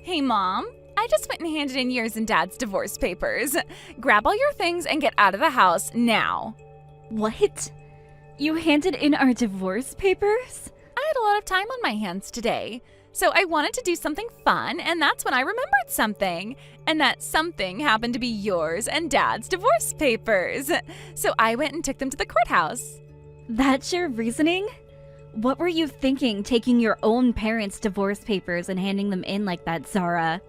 Hey, Mom. I just went and handed in yours and Dad's divorce papers. Grab all your things and get out of the house now. What? You handed in our divorce papers? I had a lot of time on my hands today, so I wanted to do something fun, and that's when I remembered something. And that something happened to be yours and Dad's divorce papers. So I went and took them to the courthouse. That's your reasoning? What were you thinking, taking your own parents' divorce papers and handing them in like that, Zara?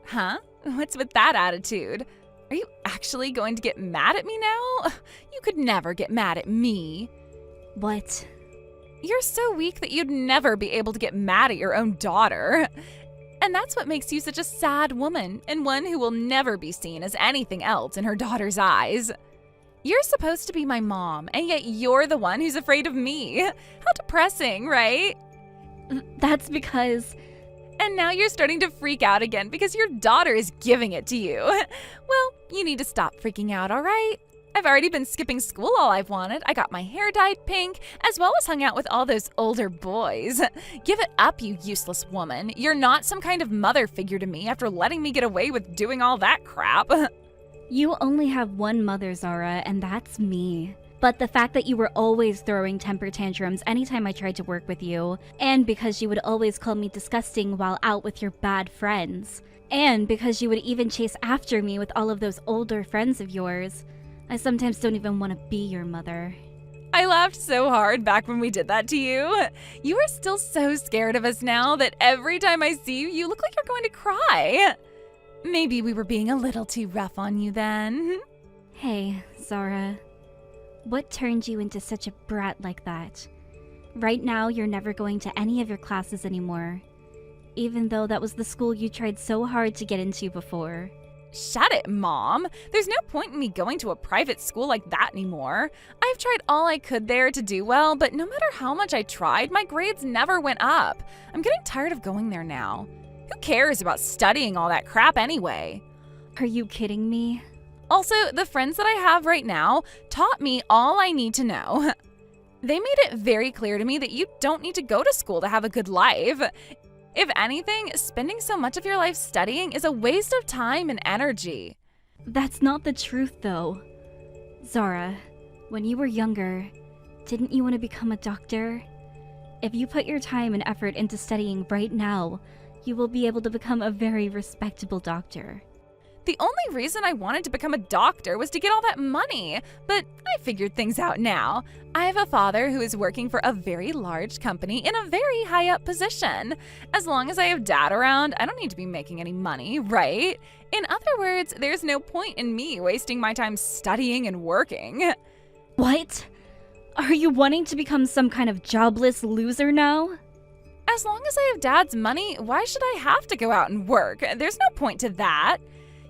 Huh? What's with that attitude? Are you actually going to get mad at me now? You could never get mad at me. What? You're so weak that you'd never be able to get mad at your own daughter. And that's what makes you such a sad woman, and one who will never be seen as anything else in her daughter's eyes. You're supposed to be my mom, and yet you're the one who's afraid of me. How depressing, right? That's because... And now you're starting to freak out again because your daughter is giving it to you. Well, you need to stop freaking out, all right? I've already been skipping school all I've wanted. I got my hair dyed pink, as well as hung out with all those older boys. Give it up, you useless woman. You're not some kind of mother figure to me after letting me get away with doing all that crap. You only have one mother, Zara, and that's me. But the fact that you were always throwing temper tantrums anytime I tried to work with you, and because you would always call me disgusting while out with your bad friends, and because you would even chase after me with all of those older friends of yours, I sometimes don't even want to be your mother. I laughed so hard back when we did that to you. You are still so scared of us now that every time I see you, you look like you're going to cry. Maybe we were being a little too rough on you then. Hey, Zara. What turned you into such a brat like that? Right now, you're never going to any of your classes anymore, even though that was the school you tried so hard to get into before. Shut it, Mom. There's no point in me going to a private school like that anymore. I've tried all I could there to do well, but no matter how much I tried, my grades never went up. I'm getting tired of going there now. Who cares about studying all that crap anyway? Are you kidding me? Also, the friends that I have right now taught me all I need to know. They made it very clear to me that you don't need to go to school to have a good life. If anything, spending so much of your life studying is a waste of time and energy. That's not the truth, though. Zara, when you were younger, didn't you want to become a doctor? If you put your time and effort into studying right now, you will be able to become a very respectable doctor. The only reason I wanted to become a doctor was to get all that money, but I figured things out now. I have a father who is working for a very large company in a very high up position. As long as I have Dad around, I don't need to be making any money, right? In other words, there's no point in me wasting my time studying and working. What? Are you wanting to become some kind of jobless loser now? As long as I have Dad's money, why should I have to go out and work? There's no point to that.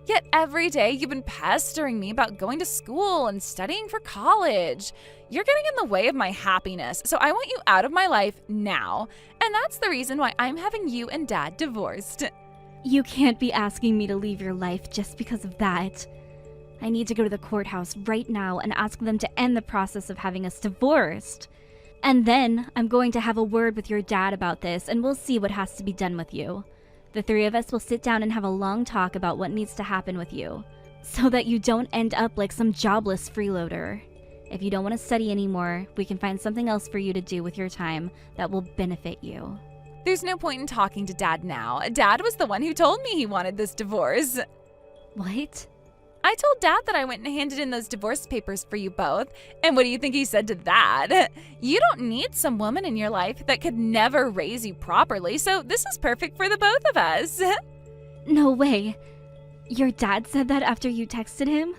Yet every day you've been pestering me about going to school and studying for college. You're getting in the way of my happiness, so I want you out of my life now. And that's the reason why I'm having you and Dad divorced. You can't be asking me to leave your life just because of that. I need to go to the courthouse right now and ask them to end the process of having us divorced. And then I'm going to have a word with your dad about this, and we'll see what has to be done with you. The three of us will sit down and have a long talk about what needs to happen with you, so that you don't end up like some jobless freeloader. If you don't want to study anymore, we can find something else for you to do with your time that will benefit you. There's no point in talking to Dad now. Dad was the one who told me he wanted this divorce. What? I told Dad that I went and handed in those divorce papers for you both. And what do you think he said to that? You don't need some woman in your life that could never raise you properly, so this is perfect for the both of us. No way. Your dad said that after you texted him?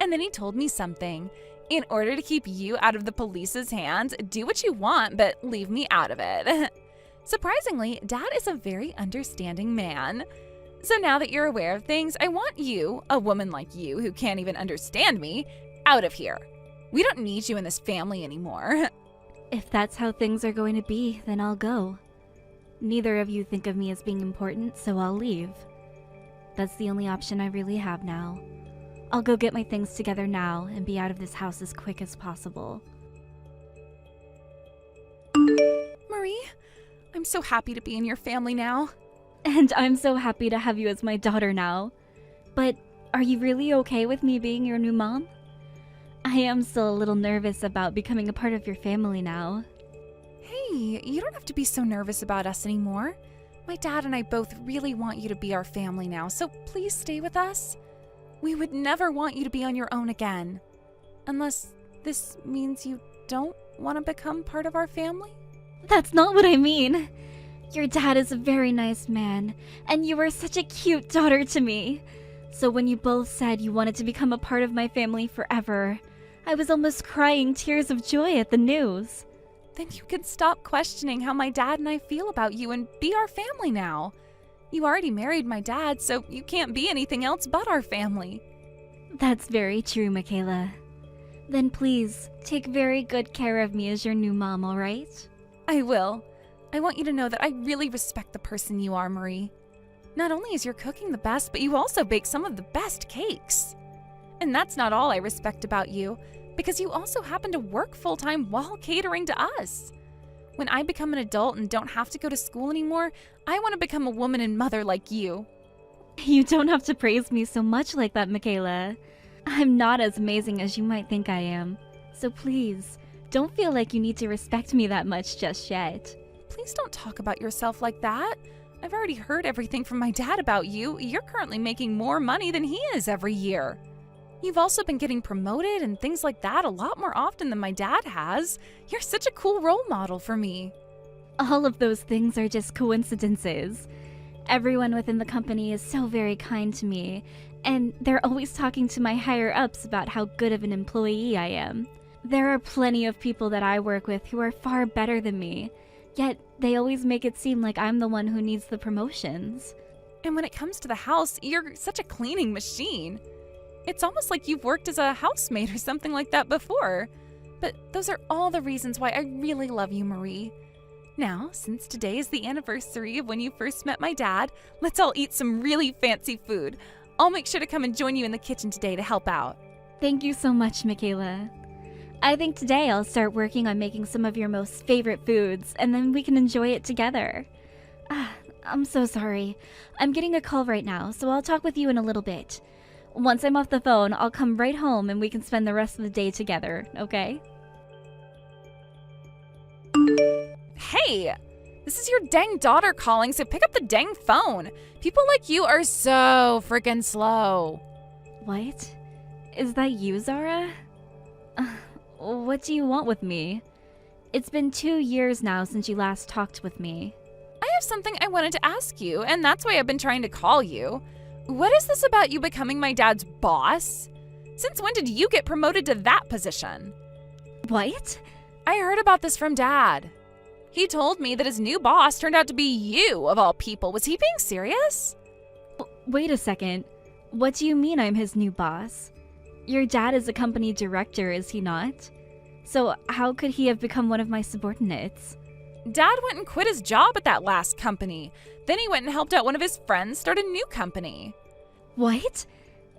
And then he told me something. In order to keep you out of the police's hands, do what you want, but leave me out of it. Surprisingly, Dad is a very understanding man. So now that you're aware of things, I want you, a woman like you who can't even understand me, out of here. We don't need you in this family anymore. If that's how things are going to be, then I'll go. Neither of you think of me as being important, so I'll leave. That's the only option I really have now. I'll go get my things together now and be out of this house as quick as possible. Marie, I'm so happy to be in your family now. And I'm so happy to have you as my daughter now. But are you really okay with me being your new mom? I am still a little nervous about becoming a part of your family now. Hey, you don't have to be so nervous about us anymore. My dad and I both really want you to be our family now, so please stay with us. We would never want you to be on your own again. Unless this means you don't want to become part of our family? That's not what I mean. Your dad is a very nice man, and you were such a cute daughter to me. So when you both said you wanted to become a part of my family forever, I was almost crying tears of joy at the news. Then you can stop questioning how my dad and I feel about you and be our family now. You already married my dad, so you can't be anything else but our family. That's very true, Michaela. Then please, take very good care of me as your new mom, alright? I will. I want you to know that I really respect the person you are, Marie. Not only is your cooking the best, but you also bake some of the best cakes. And that's not all I respect about you, because you also happen to work full-time while catering to us. When I become an adult and don't have to go to school anymore, I want to become a woman and mother like you. You don't have to praise me so much like that, Michaela. I'm not as amazing as you might think I am. So please, don't feel like you need to respect me that much just yet. Please don't talk about yourself like that. I've already heard everything from my dad about you. You're currently making more money than he is every year. You've also been getting promoted and things like that a lot more often than my dad has. You're such a cool role model for me. All of those things are just coincidences. Everyone within the company is so very kind to me, and they're always talking to my higher-ups about how good of an employee I am. There are plenty of people that I work with who are far better than me, yet they always make it seem like I'm the one who needs the promotions. And when it comes to the house, you're such a cleaning machine. It's almost like you've worked as a housemaid or something like that before. But those are all the reasons why I really love you, Marie. Now, since today is the anniversary of when you first met my dad, let's all eat some really fancy food. I'll make sure to come and join you in the kitchen today to help out. Thank you so much, Michaela. I think today I'll start working on making some of your most favorite foods, and then we can enjoy it together. I'm so sorry. I'm getting a call right now, so I'll talk with you in a little bit. Once I'm off the phone, I'll come right home and we can spend the rest of the day together, okay? Hey! This is your dang daughter calling, so pick up the dang phone. People like you are so freaking slow. What? Is that you, Zara? What do you want with me? It's been 2 years now since you last talked with me. I have something I wanted to ask you, and that's why I've been trying to call you. What is this about you becoming my dad's boss? Since when did you get promoted to that position? What? I heard about this from Dad. He told me that his new boss turned out to be you, of all people. Was he being serious? Wait a second. What do you mean I'm his new boss? Your dad is a company director, is he not? So how could he have become one of my subordinates? Dad went and quit his job at that last company. Then he went and helped out one of his friends start a new company. What?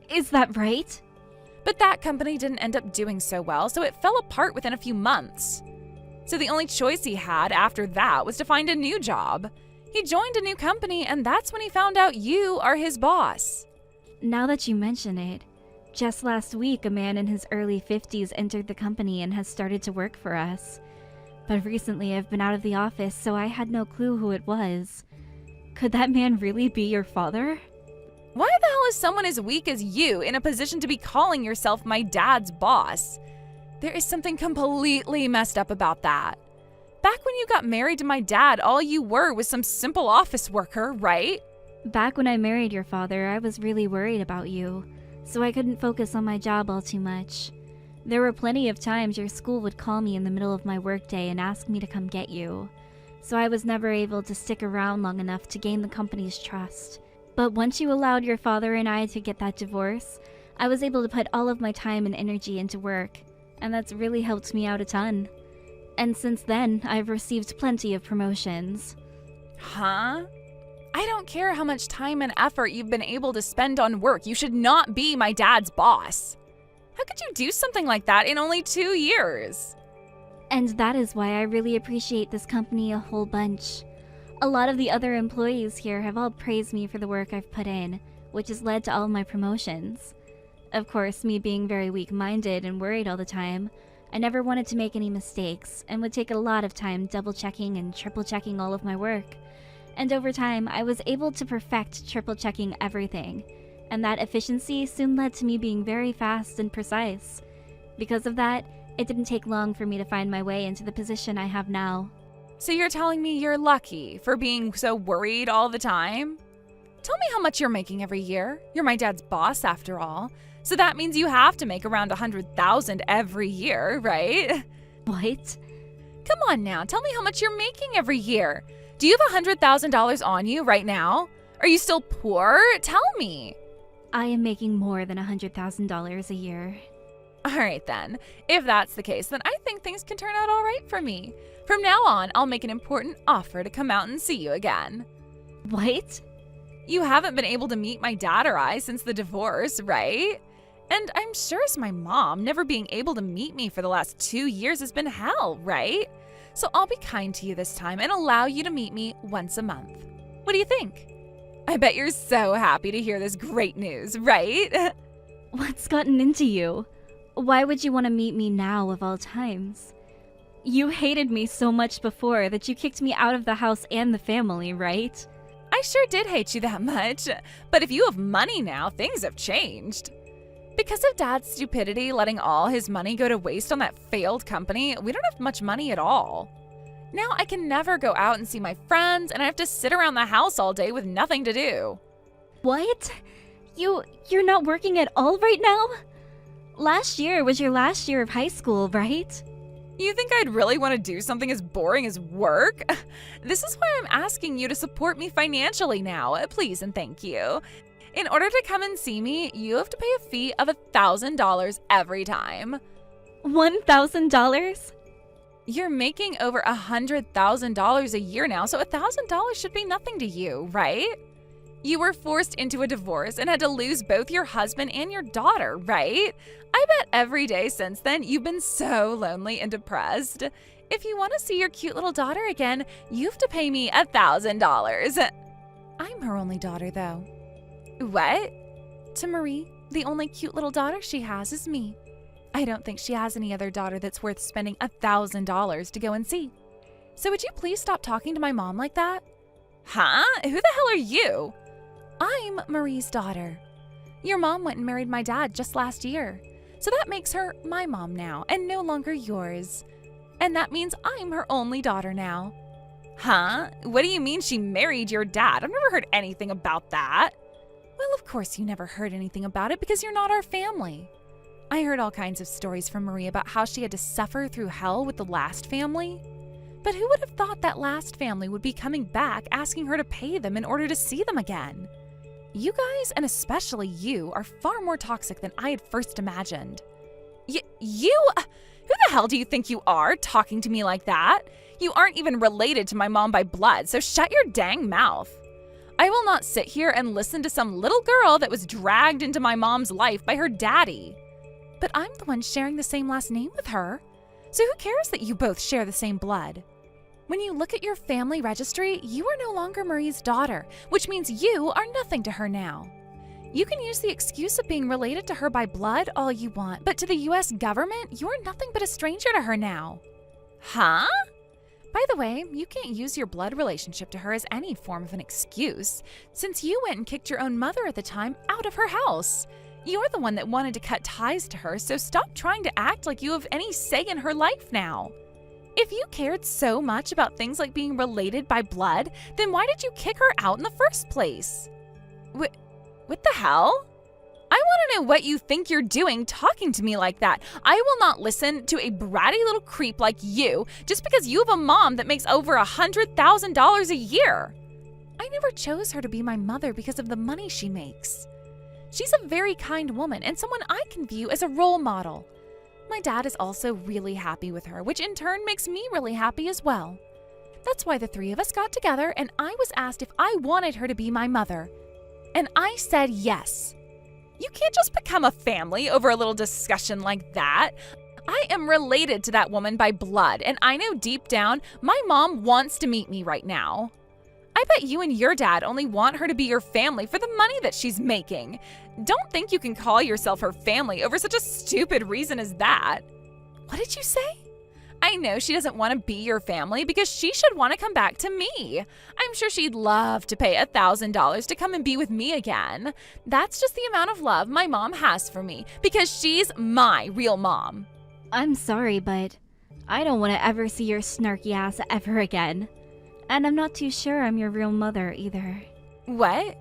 Is that right? But that company didn't end up doing so well, so it fell apart within a few months. So the only choice he had after that was to find a new job. He joined a new company, and that's when he found out you are his boss. Now that you mention it, just last week a man in his early 50s entered the company and has started to work for us. But recently I've been out of the office, so I had no clue who it was. Could that man really be your father? Why the hell is someone as weak as you in a position to be calling yourself my dad's boss? There is something completely messed up about that. Back when you got married to my dad, all you were was some simple office worker, right? Back when I married your father, I was really worried about you, so I couldn't focus on my job all too much. There were plenty of times your school would call me in the middle of my workday and ask me to come get you, so I was never able to stick around long enough to gain the company's trust. But once you allowed your father and I to get that divorce, I was able to put all of my time and energy into work, and that's really helped me out a ton. And since then, I've received plenty of promotions. Huh? I don't care how much time and effort you've been able to spend on work. You should not be my dad's boss. How could you do something like that in only 2 years? And that is why I really appreciate this company a whole bunch. A lot of the other employees here have all praised me for the work I've put in, which has led to all of my promotions. Of course, me being very weak-minded and worried all the time, I never wanted to make any mistakes and would take a lot of time double-checking and triple-checking all of my work. And over time, I was able to perfect triple-checking everything, and that efficiency soon led to me being very fast and precise. Because of that, it didn't take long for me to find my way into the position I have now. So you're telling me you're lucky for being so worried all the time? Tell me how much you're making every year. You're my dad's boss after all. So that means you have to make around $100,000 every year, right? What? Come on now, tell me how much you're making every year. Do you have $100,000 on you right now? Are you still poor? Tell me. I am making more than $100,000 a year. All right then. If that's the case, then I think things can turn out all right for me. From now on, I'll make an important offer to come out and see you again. What? You haven't been able to meet my dad or I since the divorce, right? And I'm sure as my mom, never being able to meet me for the last 2 years has been hell, right? So I'll be kind to you this time and allow you to meet me once a month. What do you think? I bet you're so happy to hear this great news, right? What's gotten into you? Why would you want to meet me now of all times? You hated me so much before that you kicked me out of the house and the family, right? I sure did hate you that much, but if you have money now, things have changed. Because of Dad's stupidity letting all his money go to waste on that failed company, we don't have much money at all. Now I can never go out and see my friends, and I have to sit around the house all day with nothing to do. What? You're not working at all right now? Last year was your last year of high school, right? You think I'd really want to do something as boring as work? This is why I'm asking you to support me financially now, please and thank you. In order to come and see me, you have to pay a fee of $1,000 every time. $1,000? You're making over $100,000 a year now, so $1,000 should be nothing to you, right? You were forced into a divorce and had to lose both your husband and your daughter, right? I bet every day since then you've been so lonely and depressed. If you want to see your cute little daughter again, you have to pay me $1,000. I'm her only daughter, though. What? To Marie, the only cute little daughter she has is me. I don't think she has any other daughter that's worth spending $1,000 to go and see. So would you please stop talking to my mom like that? Huh? Who the hell are you? I'm Marie's daughter. Your mom went and married my dad just last year. So that makes her my mom now and no longer yours. And that means I'm her only daughter now. Huh? What do you mean she married your dad? I've never heard anything about that. Well, of course you never heard anything about it because you're not our family. I heard all kinds of stories from Marie about how she had to suffer through hell with the last family. But who would have thought that last family would be coming back asking her to pay them in order to see them again? You guys, and especially you, are far more toxic than I had first imagined. You? Who the hell do you think you are, talking to me like that? You aren't even related to my mom by blood, so shut your dang mouth. I will not sit here and listen to some little girl that was dragged into my mom's life by her daddy. But I'm the one sharing the same last name with her. So who cares that you both share the same blood? When you look at your family registry, you are no longer Marie's daughter, which means you are nothing to her now. You can use the excuse of being related to her by blood all you want, but to the US government, you are nothing but a stranger to her now. Huh? By the way, you can't use your blood relationship to her as any form of an excuse, since you went and kicked your own mother at the time out of her house. You're the one that wanted to cut ties to her, so stop trying to act like you have any say in her life now. If you cared so much about things like being related by blood, then why did you kick her out in the first place? What the hell? I want to know what you think you're doing talking to me like that. I will not listen to a bratty little creep like you just because you have a mom that makes over $100,000 a year. I never chose her to be my mother because of the money she makes. She's a very kind woman and someone I can view as a role model. My dad is also really happy with her, which in turn makes me really happy as well. That's why the three of us got together and I was asked if I wanted her to be my mother. And I said yes. You can't just become a family over a little discussion like that. I am related to that woman by blood, and I know deep down my mom wants to meet me right now. I bet you and your dad only want her to be your family for the money that she's making. Don't think you can call yourself her family over such a stupid reason as that. What did you say? I know she doesn't want to be your family because she should want to come back to me. I'm sure she'd love to pay $1,000 to come and be with me again. That's just the amount of love my mom has for me because she's my real mom. I'm sorry, but I don't want to ever see your snarky ass ever again. And I'm not too sure I'm your real mother either. What?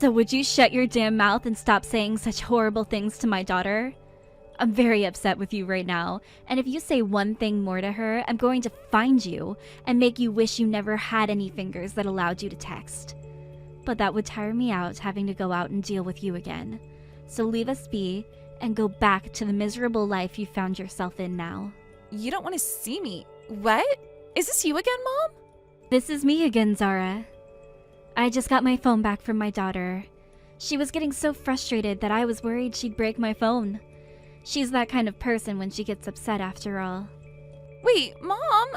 So would you shut your damn mouth and stop saying such horrible things to my daughter? I'm very upset with you right now, and if you say one thing more to her, I'm going to find you and make you wish you never had any fingers that allowed you to text. But that would tire me out having to go out and deal with you again. So leave us be and go back to the miserable life you found yourself in now. You don't want to see me. What? Is this you again, Mom? This is me again, Zara. I just got my phone back from my daughter. She was getting so frustrated that I was worried she'd break my phone. She's that kind of person when she gets upset after all. Wait, Mom?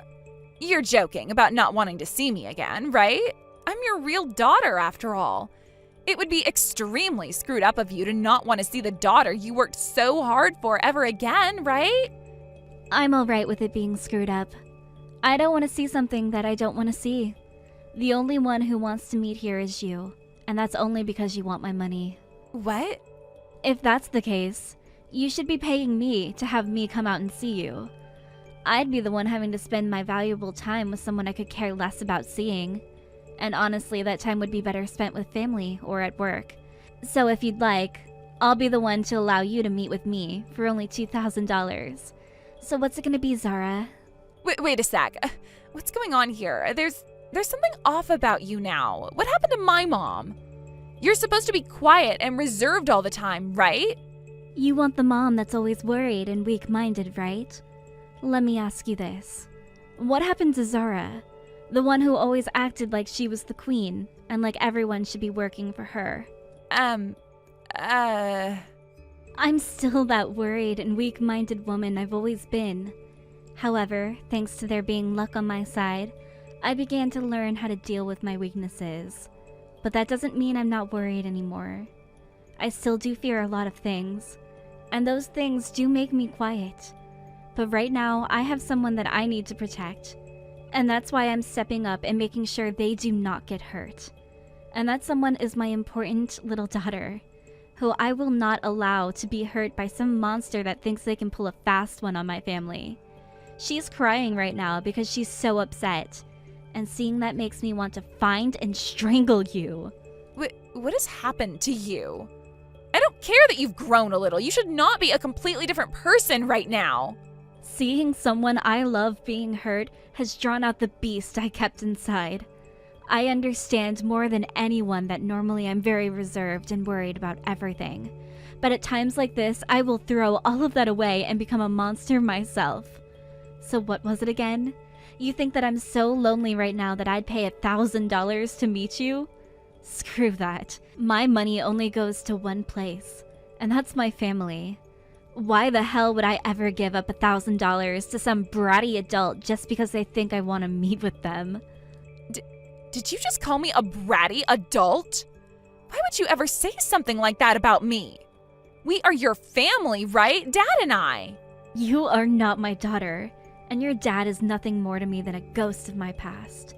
You're joking about not wanting to see me again, right? I'm your real daughter after all. It would be extremely screwed up of you to not want to see the daughter you worked so hard for ever again, right? I'm alright with it being screwed up. I don't want to see something that I don't want to see. The only one who wants to meet here is you, and that's only because you want my money. What? If that's the case, you should be paying me to have me come out and see you. I'd be the one having to spend my valuable time with someone I could care less about seeing. And honestly, that time would be better spent with family or at work. So if you'd like, I'll be the one to allow you to meet with me for only $2,000. So what's it gonna be, Zara? Wait a sec. What's going on here? There's something off about you now. What happened to my mom? You're supposed to be quiet and reserved all the time, right? You want the mom that's always worried and weak-minded, right? Let me ask you this. What happened to Zara? The one who always acted like she was the queen and like everyone should be working for her. I'm still that worried and weak-minded woman I've always been. However, thanks to there being luck on my side, I began to learn how to deal with my weaknesses. But that doesn't mean I'm not worried anymore. I still do fear a lot of things, and those things do make me quiet. But right now, I have someone that I need to protect, and that's why I'm stepping up and making sure they do not get hurt. And that someone is my important little daughter, who I will not allow to be hurt by some monster that thinks they can pull a fast one on my family. She's crying right now because she's so upset, and seeing that makes me want to find and strangle you. What has happened to you? I don't care that you've grown a little. You should not be a completely different person right now. Seeing someone I love being hurt has drawn out the beast I kept inside. I understand more than anyone that normally I'm very reserved and worried about everything. But at times like this, I will throw all of that away and become a monster myself. So what was it again? You think that I'm so lonely right now that I'd pay $1,000 to meet you? Screw that. My money only goes to one place, and that's my family. Why the hell would I ever give up $1,000 to some bratty adult just because they think I want to meet with them? Did you just call me a bratty adult? Why would you ever say something like that about me? We are your family, right? Dad and I. You are not my daughter, and your dad is nothing more to me than a ghost of my past.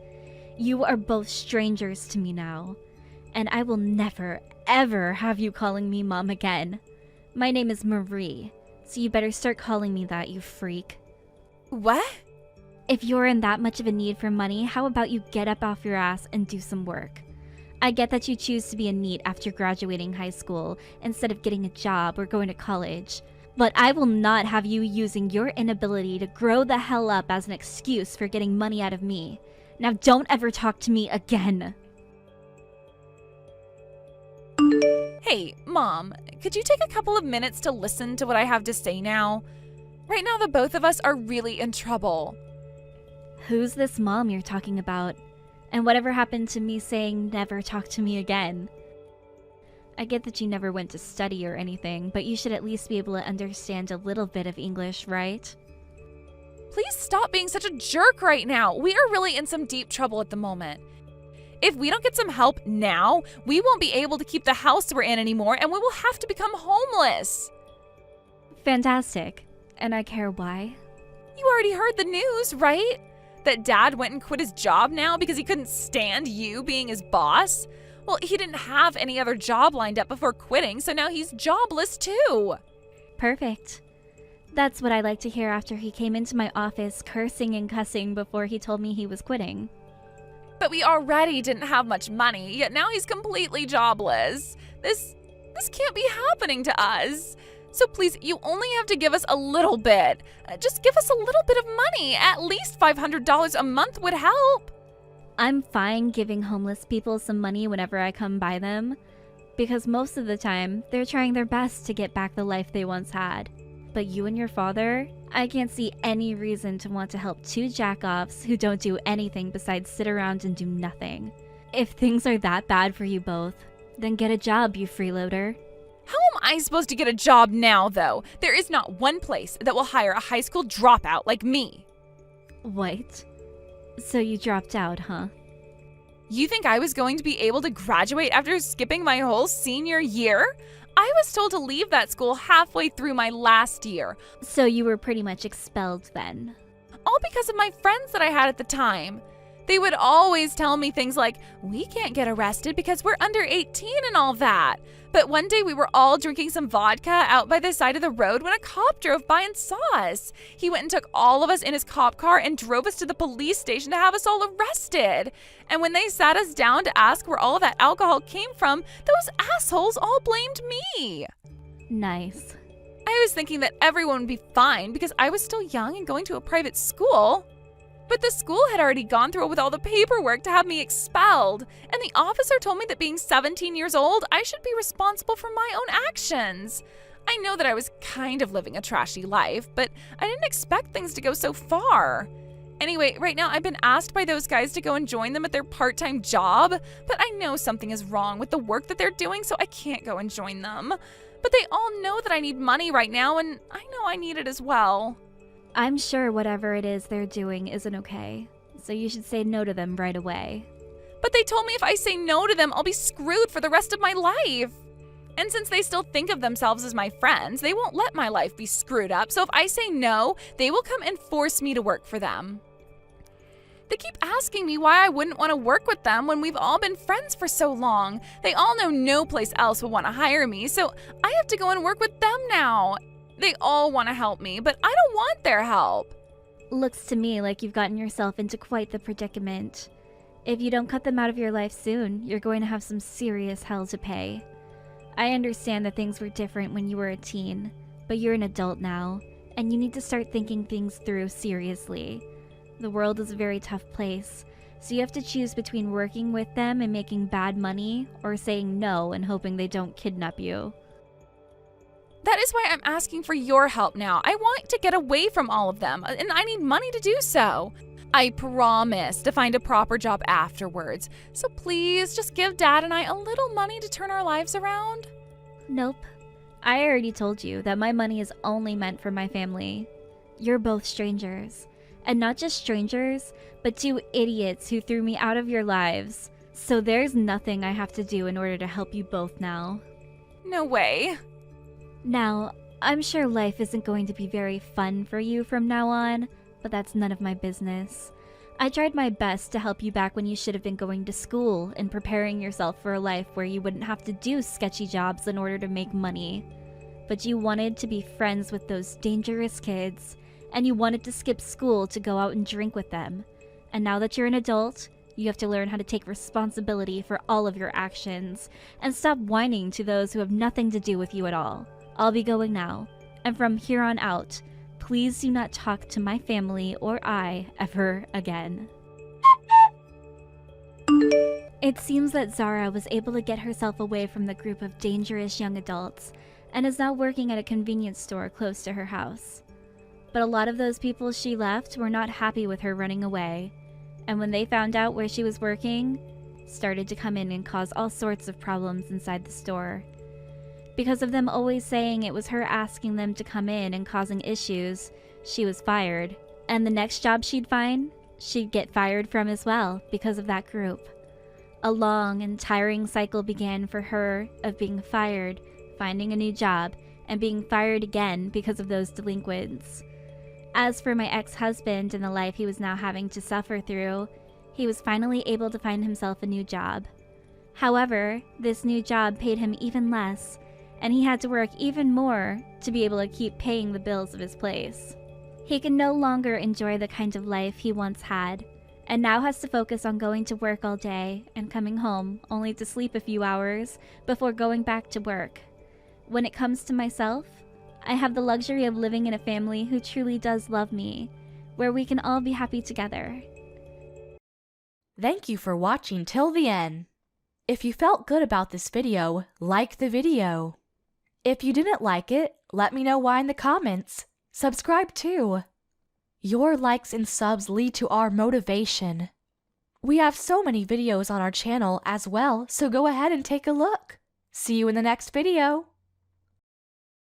You are both strangers to me now, and I will never, ever have you calling me Mom again. My name is Marie, so you better start calling me that, you freak. What? If you're in that much of a need for money, how about you get up off your ass and do some work? I get that you choose to be a NEET after graduating high school instead of getting a job or going to college, but I will not have you using your inability to grow the hell up as an excuse for getting money out of me. Now don't ever talk to me again. Hey, Mom, could you take a couple of minutes to listen to what I have to say now? Right now, the both of us are really in trouble. Who's this mom you're talking about? And whatever happened to me saying never talk to me again? I get that you never went to study or anything, but you should at least be able to understand a little bit of English, right? Please stop being such a jerk right now. We are really in some deep trouble at the moment. If we don't get some help now, we won't be able to keep the house we're in anymore and we will have to become homeless. Fantastic. And I care why? You already heard the news, right? That Dad went and quit his job now because he couldn't stand you being his boss? Well, he didn't have any other job lined up before quitting, so now he's jobless too. Perfect. That's what I like to hear after he came into my office cursing and cussing before he told me he was quitting. But we already didn't have much money, yet now he's completely jobless. This can't be happening to us. So please, you only have to give us a little bit. Just give us a little bit of money. At least $500 a month would help. I'm fine giving homeless people some money whenever I come by them, because most of the time, they're trying their best to get back the life they once had. But you and your father, I can't see any reason to want to help two jack-offs who don't do anything besides sit around and do nothing. If things are that bad for you both, then get a job, you freeloader. How am I supposed to get a job now, though? There is not one place that will hire a high school dropout like me. What? So you dropped out, huh? You think I was going to be able to graduate after skipping my whole senior year? I was told to leave that school halfway through my last year. So you were pretty much expelled then? All because of my friends that I had at the time. They would always tell me things like, we can't get arrested because we're under 18 and all that. But one day we were all drinking some vodka out by the side of the road when a cop drove by and saw us. He went and took all of us in his cop car and drove us to the police station to have us all arrested. And when they sat us down to ask where all of that alcohol came from, those assholes all blamed me. Nice. I was thinking that everyone would be fine because I was still young and going to a private school. But the school had already gone through with all the paperwork to have me expelled, and the officer told me that being 17 years old, I should be responsible for my own actions. I know that I was kind of living a trashy life, but I didn't expect things to go so far. Anyway, right now I've been asked by those guys to go and join them at their part-time job, but I know something is wrong with the work that they're doing, so I can't go and join them. But they all know that I need money right now, and I know I need it as well. I'm sure whatever it is they're doing isn't okay, so you should say no to them right away. But they told me if I say no to them, I'll be screwed for the rest of my life. And since they still think of themselves as my friends, they won't let my life be screwed up, so if I say no, they will come and force me to work for them. They keep asking me why I wouldn't want to work with them when we've all been friends for so long. They all know no place else will want to hire me, so I have to go and work with them now. They all want to help me, but I don't want their help. Looks to me like you've gotten yourself into quite the predicament. If you don't cut them out of your life soon, you're going to have some serious hell to pay. I understand that things were different when you were a teen, but you're an adult now, and you need to start thinking things through seriously. The world is a very tough place, so you have to choose between working with them and making bad money, or saying no and hoping they don't kidnap you. That is why I'm asking for your help now. I want to get away from all of them, and I need money to do so. I promise to find a proper job afterwards. So please, just give Dad and I a little money to turn our lives around. Nope. I already told you that my money is only meant for my family. You're both strangers. And not just strangers, but two idiots who threw me out of your lives. So there's nothing I have to do in order to help you both now. No way. Now, I'm sure life isn't going to be very fun for you from now on, but that's none of my business. I tried my best to help you back when you should have been going to school and preparing yourself for a life where you wouldn't have to do sketchy jobs in order to make money. But you wanted to be friends with those dangerous kids, and you wanted to skip school to go out and drink with them. And now that you're an adult, you have to learn how to take responsibility for all of your actions, and stop whining to those who have nothing to do with you at all. I'll be going now, and from here on out, please do not talk to my family or I ever again. It seems that Zara was able to get herself away from the group of dangerous young adults, and is now working at a convenience store close to her house. But a lot of those people she left were not happy with her running away, and when they found out where she was working, started to come in and cause all sorts of problems inside the store. Because of them always saying it was her asking them to come in and causing issues, she was fired. And the next job she'd find, she'd get fired from as well because of that group. A long and tiring cycle began for her of being fired, finding a new job, and being fired again because of those delinquents. As for my ex-husband and the life he was now having to suffer through, he was finally able to find himself a new job. However, this new job paid him even less, and he had to work even more to be able to keep paying the bills of his place. He can no longer enjoy the kind of life he once had, and now has to focus on going to work all day and coming home only to sleep a few hours before going back to work. When it comes to myself, I have the luxury of living in a family who truly does love me, where we can all be happy together. Thank you for watching till the end. If you felt good about this video, like the video. If you didn't like it, let me know why in the comments. Subscribe too. Your likes and subs lead to our motivation. We have so many videos on our channel as well, so go ahead and take a look. See you in the next video.